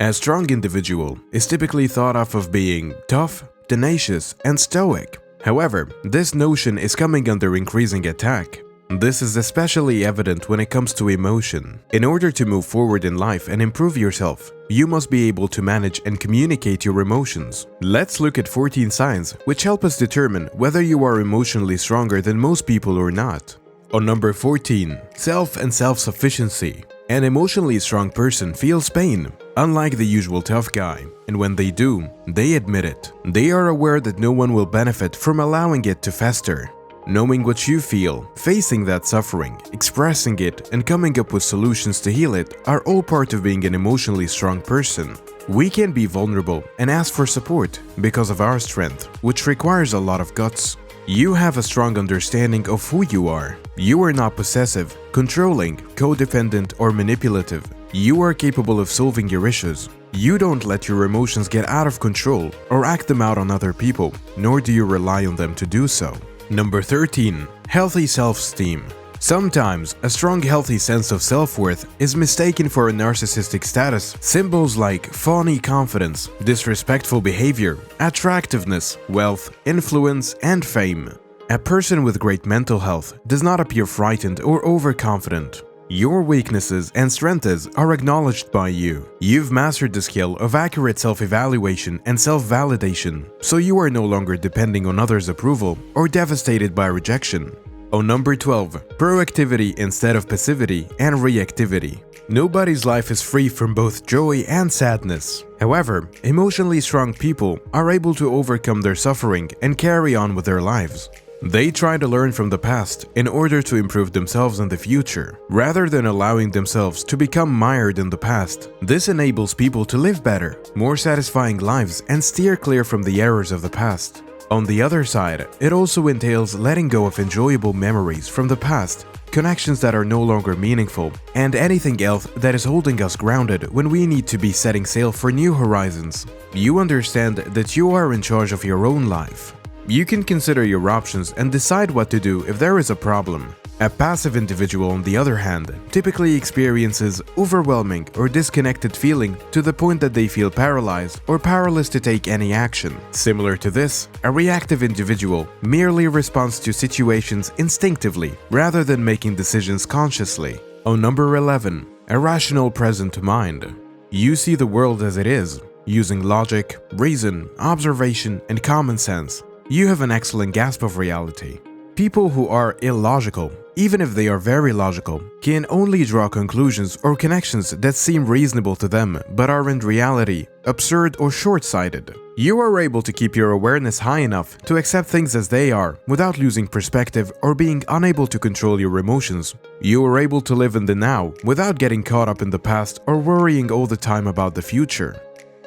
A strong individual is typically thought of being tough, tenacious, and stoic. However, this notion is coming under increasing attack. This is especially evident when it comes to emotion. In order to move forward in life and improve yourself, you must be able to manage and communicate your emotions. Let's look at 14 signs which help us determine whether you are emotionally stronger than most people or not. On number 14, self and self-sufficiency. An emotionally strong person feels pain, unlike the usual tough guy, and when they do, they admit it. They are aware that no one will benefit from allowing it to fester. Knowing what you feel, facing that suffering, expressing it, and coming up with solutions to heal it are all part of being an emotionally strong person. We can be vulnerable and ask for support because of our strength, which requires a lot of guts. You have a strong understanding of who you are. You are not possessive, controlling, codependent, or manipulative. You are capable of solving your issues. You don't let your emotions get out of control or act them out on other people, nor do you rely on them to do so. Number 13. Healthy self-esteem. Sometimes, a strong, healthy sense of self-worth is mistaken for a narcissistic status. Symbols like phony confidence, disrespectful behavior, attractiveness, wealth, influence, and fame. A person with great mental health does not appear frightened or overconfident. Your weaknesses and strengths are acknowledged by you. You've mastered the skill of accurate self-evaluation and self-validation, so you are no longer depending on others' approval or devastated by rejection. On number 12, proactivity instead of passivity and reactivity. Nobody's life is free from both joy and sadness. However, emotionally strong people are able to overcome their suffering and carry on with their lives. They try to learn from the past in order to improve themselves in the future, rather than allowing themselves to become mired in the past. This enables people to live better, more satisfying lives and steer clear from the errors of the past. On the other side, it also entails letting go of enjoyable memories from the past, connections that are no longer meaningful, and anything else that is holding us grounded when we need to be setting sail for new horizons. You understand that you are in charge of your own life. You can consider your options and decide what to do if there is a problem. A passive individual, on the other hand, typically experiences overwhelming or disconnected feeling to the point that they feel paralyzed or powerless to take any action. Similar to this, a reactive individual merely responds to situations instinctively rather than making decisions consciously. On number 11, a rational present mind. You see the world as it is, using logic, reason, observation, and common sense. You have an excellent grasp of reality. People who are illogical, even if they are very logical, can only draw conclusions or connections that seem reasonable to them but are in reality absurd or short-sighted. You are able to keep your awareness high enough to accept things as they are without losing perspective or being unable to control your emotions. You are able to live in the now without getting caught up in the past or worrying all the time about the future.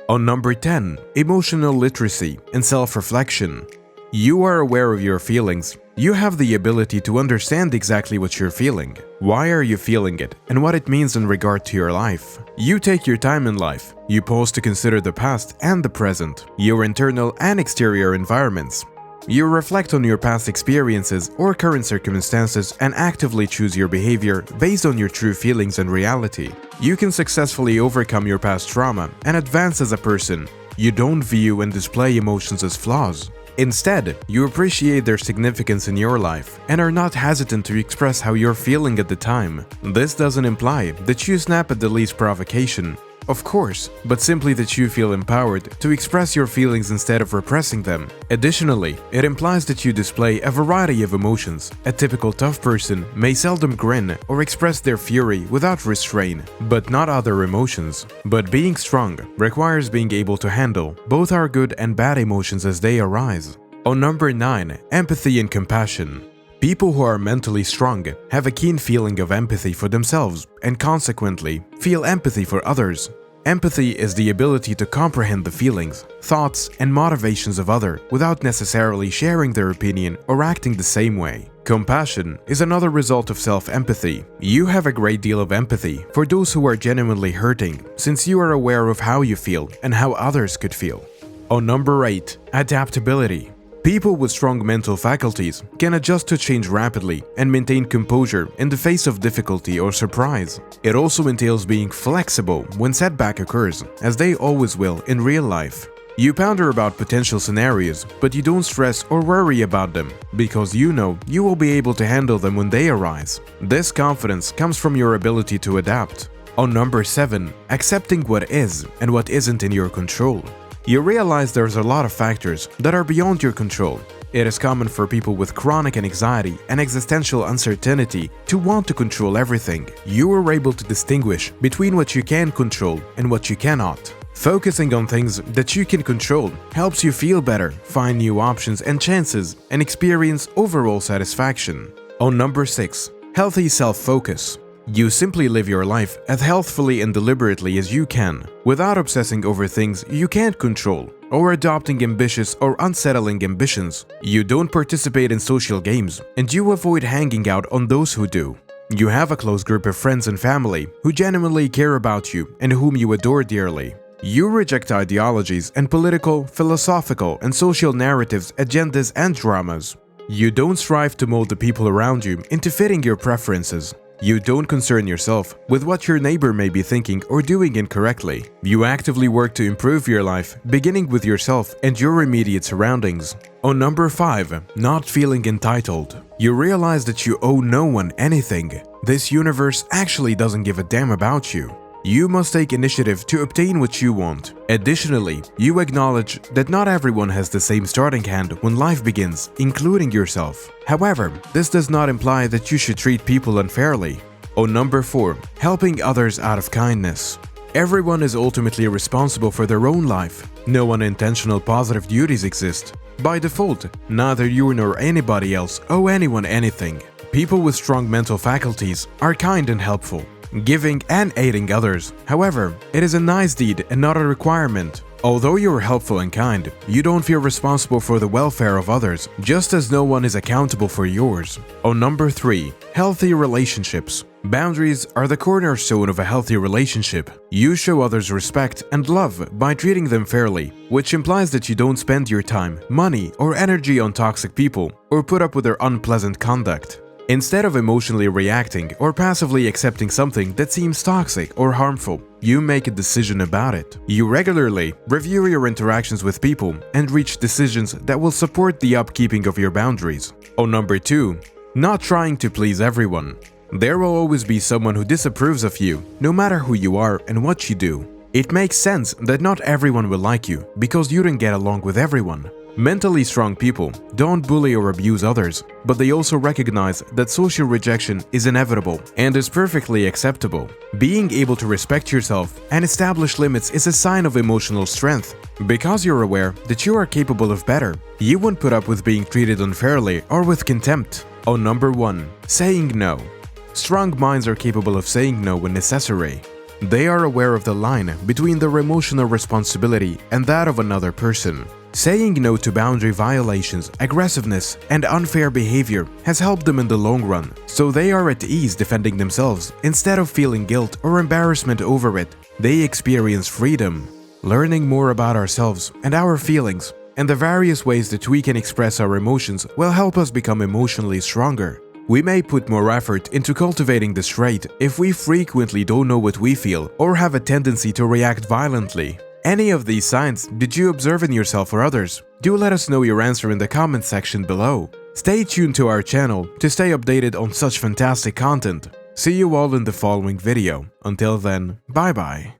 On number 10, emotional literacy and self-reflection. You are aware of your feelings. You have the ability to understand exactly what you're feeling, why are you feeling it, and what it means in regard to your life. You take your time in life. You pause to consider the past and the present, your internal and exterior environments. You reflect on your past experiences or current circumstances and actively choose your behavior based on your true feelings and reality. You can successfully overcome your past trauma and advance as a person. You don't view and display emotions as flaws. Instead, you appreciate their significance in your life and are not hesitant to express how you're feeling at the time. This doesn't imply that you snap at the least provocation, of course, but simply that you feel empowered to express your feelings instead of repressing them. Additionally, it implies that you display a variety of emotions. A typical tough person may seldom grin or express their fury without restraint, but not other emotions. But being strong requires being able to handle both our good and bad emotions as they arise. On number 9, empathy and compassion. People who are mentally strong have a keen feeling of empathy for themselves and consequently feel empathy for others. Empathy is the ability to comprehend the feelings, thoughts, and motivations of others without necessarily sharing their opinion or acting the same way. Compassion is another result of self-empathy. You have a great deal of empathy for those who are genuinely hurting, since you are aware of how you feel and how others could feel. On number 8, adaptability. People with strong mental faculties can adjust to change rapidly and maintain composure in the face of difficulty or surprise. It also entails being flexible when setback occurs, as they always will in real life. You ponder about potential scenarios, but you don't stress or worry about them, because you know you will be able to handle them when they arise. This confidence comes from your ability to adapt. On number 7, accepting what is and what isn't in your control. You realize there's a lot of factors that are beyond your control. It is common for people with chronic anxiety and existential uncertainty to want to control everything. You are able to distinguish between what you can control and what you cannot. Focusing on things that you can control helps you feel better, find new options and chances, and experience overall satisfaction. On number 6, healthy self-focus. You simply live your life as healthfully and deliberately as you can, without obsessing over things you can't control or adopting ambitious or unsettling ambitions. You don't participate in social games, and you avoid hanging out on those who do. You have a close group of friends and family who genuinely care about you and whom you adore dearly. You reject ideologies and political, philosophical, and social narratives, agendas, and dramas. You don't strive to mold the people around you into fitting your preferences. You don't concern yourself with what your neighbor may be thinking or doing incorrectly. You actively work to improve your life, beginning with yourself and your immediate surroundings. On number 5, not feeling entitled. You realize that you owe no one anything. This universe actually doesn't give a damn about you. You must take initiative to obtain what you want. Additionally, you acknowledge that not everyone has the same starting hand when life begins, including yourself. However, this does not imply that you should treat people unfairly. On number 4, helping others out of kindness. Everyone is ultimately responsible for their own life. No unintentional positive duties exist. By default, neither you nor anybody else owe anyone anything. People with strong mental faculties are kind and helpful, giving and aiding others. However, it is a nice deed and not a requirement. Although you are helpful and kind, you don't feel responsible for the welfare of others, just as no one is accountable for yours. On number 3, healthy relationships. Boundaries are the cornerstone of a healthy relationship. You show others respect and love by treating them fairly, which implies that you don't spend your time, money, or energy on toxic people or put up with their unpleasant conduct. Instead of emotionally reacting or passively accepting something that seems toxic or harmful, you make a decision about it. You regularly review your interactions with people and reach decisions that will support the upkeeping of your boundaries. On number 2, not trying to please everyone. There will always be someone who disapproves of you, no matter who you are and what you do. It makes sense that not everyone will like you because you don't get along with everyone. Mentally strong people don't bully or abuse others, but they also recognize that social rejection is inevitable and is perfectly acceptable. Being able to respect yourself and establish limits is a sign of emotional strength. Because you're aware that you are capable of better, you won't put up with being treated unfairly or with contempt. On number 1, saying no. Strong minds are capable of saying no when necessary. They are aware of the line between their emotional responsibility and that of another person. Saying no to boundary violations, aggressiveness, and unfair behavior has helped them in the long run, so they are at ease defending themselves instead of feeling guilt or embarrassment over it. They experience freedom. Learning more about ourselves and our feelings and the various ways that we can express our emotions will help us become emotionally stronger. We may put more effort into cultivating this trait if we frequently don't know what we feel or have a tendency to react violently. Any of these signs did you observe in yourself or others? Do let us know your answer in the comment section below. Stay tuned to our channel to stay updated on such fantastic content. See you all in the following video. Until then, bye bye.